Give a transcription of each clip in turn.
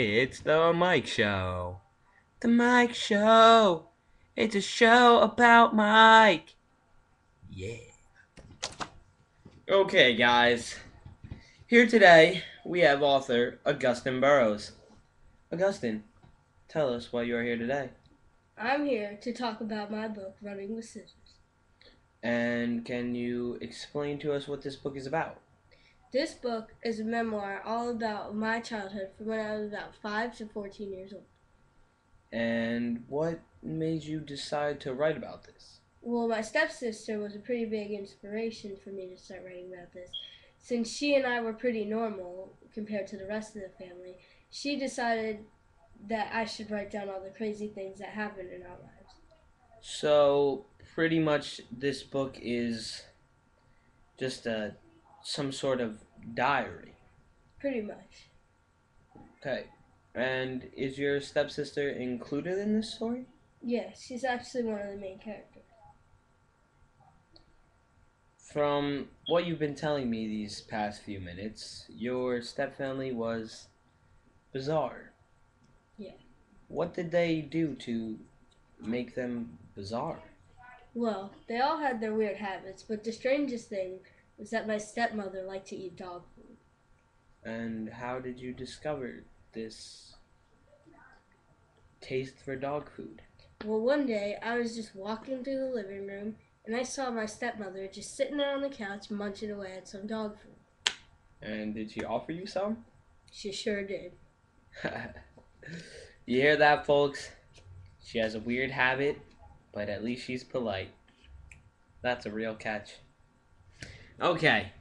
It's the Mike Show. The Mike Show. It's a show about Mike. Yeah. Okay, guys. Here today we have author Augustine Burroughs. Augustine, tell us why you are here today. I'm here to talk about my book, Running with Scissors. And can you explain to us what this book is about? This book is a memoir all about my childhood from when I was about 5 to 14 years old. And what made you decide to write about this? Well, my stepsister was a pretty big inspiration for me to start writing about this. Since she and I were pretty normal compared to the rest of the family, she decided that I should write down all the crazy things that happened in our lives. So, pretty much this book is just some sort of diary. Pretty much. Okay. And is your stepsister included in this story? Yeah, she's actually one of the main characters. From what you've been telling me these past few minutes, your stepfamily was bizarre. Yeah. What did they do to make them bizarre? Well, they all had their weird habits, but the strangest thing was that my stepmother liked to eat dog food. And how did you discover this taste for dog food? Well, one day I was just walking through the living room and I saw my stepmother just sitting there on the couch munching away at some dog food. And did she offer you some? She sure did. You hear that, folks? She has a weird habit, but at least she's polite. That's a real catch. Okay,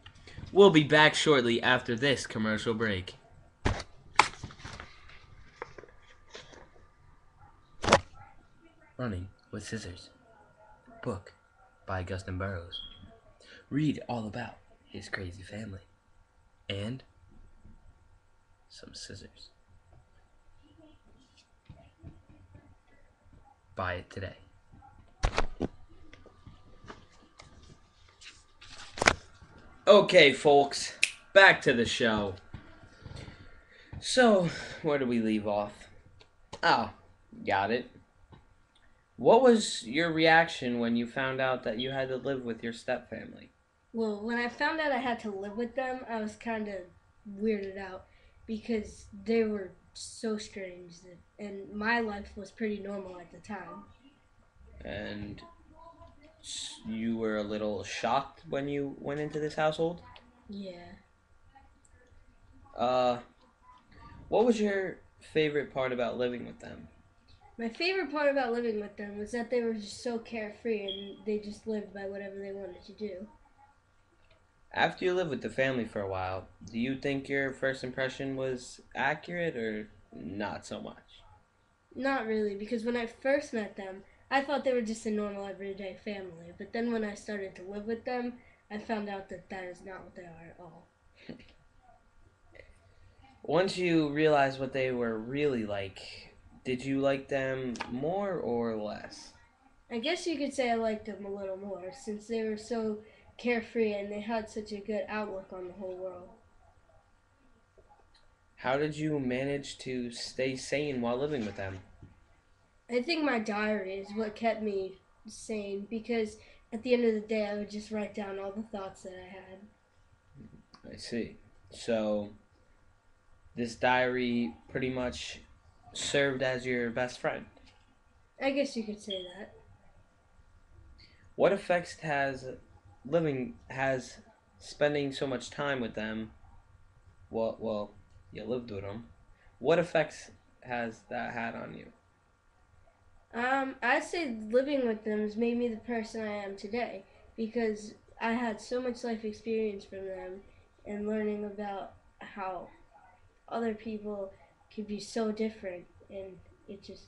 we'll be back shortly after this commercial break. Running with Scissors. Book by Augustine Burroughs. Read all about his crazy family. And some scissors. Buy it today. Okay, folks, back to the show. So, where do we leave off? Oh, got it. What was your reaction when you found out that you had to live with your stepfamily? Well, when I found out I had to live with them, I was kind of weirded out because they were so strange and my life was pretty normal at the time. And you were a little shocked when you went into this household? Yeah. Uh, what was your favorite part about living with them? My favorite part about living with them was that they were just so carefree and they just lived by whatever they wanted to do. After you lived with the family for a while, do you think your first impression was accurate or not so much? Not really, because when I first met them, I thought they were just a normal everyday family. But then when I started to live with them, I found out that that is not what they are at all. Once you realized what they were really like, did you like them more or less? I guess you could say I liked them a little more, since they were so carefree and they had such a good outlook on the whole world. How did you manage to stay sane while living with them? I think my diary is what kept me sane, because at the end of the day, I would just write down all the thoughts that I had. I see. So, this diary pretty much served as your best friend. I guess you could say that. What effects has spending so much time with them? Well, you lived with them. What effects has that had on you? I'd say living with them has made me the person I am today because I had so much life experience from them and learning about how other people could be so different, and it just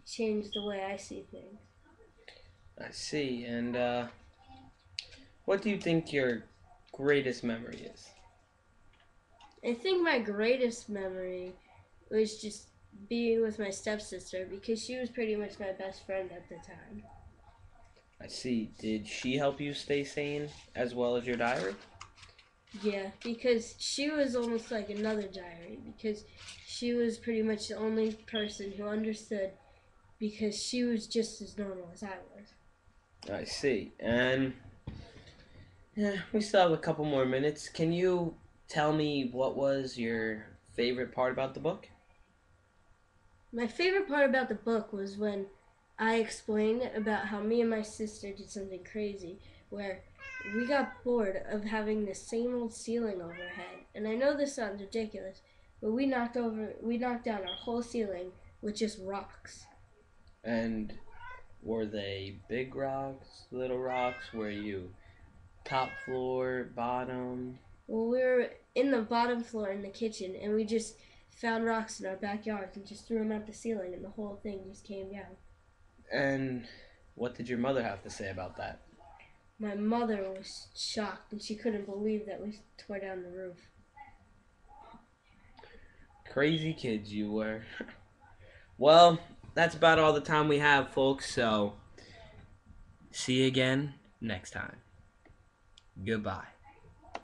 changed the way I see things. I see. And what do you think your greatest memory is? I think my greatest memory was just being with my stepsister because she was pretty much my best friend at the time. I see. Did she help you stay sane as well as your diary? Yeah, because she was almost like another diary because she was pretty much the only person who understood because she was just as normal as I was. I see. And yeah, we still have a couple more minutes. Can you tell me what was your favorite part about the book? My favorite part about the book was when I explained about how me and my sister did something crazy where we got bored of having the same old ceiling overhead. And I know this sounds ridiculous, but we knocked down our whole ceiling with just rocks. And were they big rocks, little rocks? Were you top floor, bottom? Well, we were in the bottom floor in the kitchen and we just found rocks in our backyard and just threw them at the ceiling and the whole thing just came down. And what did your mother have to say about that? My mother was shocked and she couldn't believe that we tore down the roof. Crazy kids you were. Well, that's about all the time we have, folks, so see you again next time. Goodbye.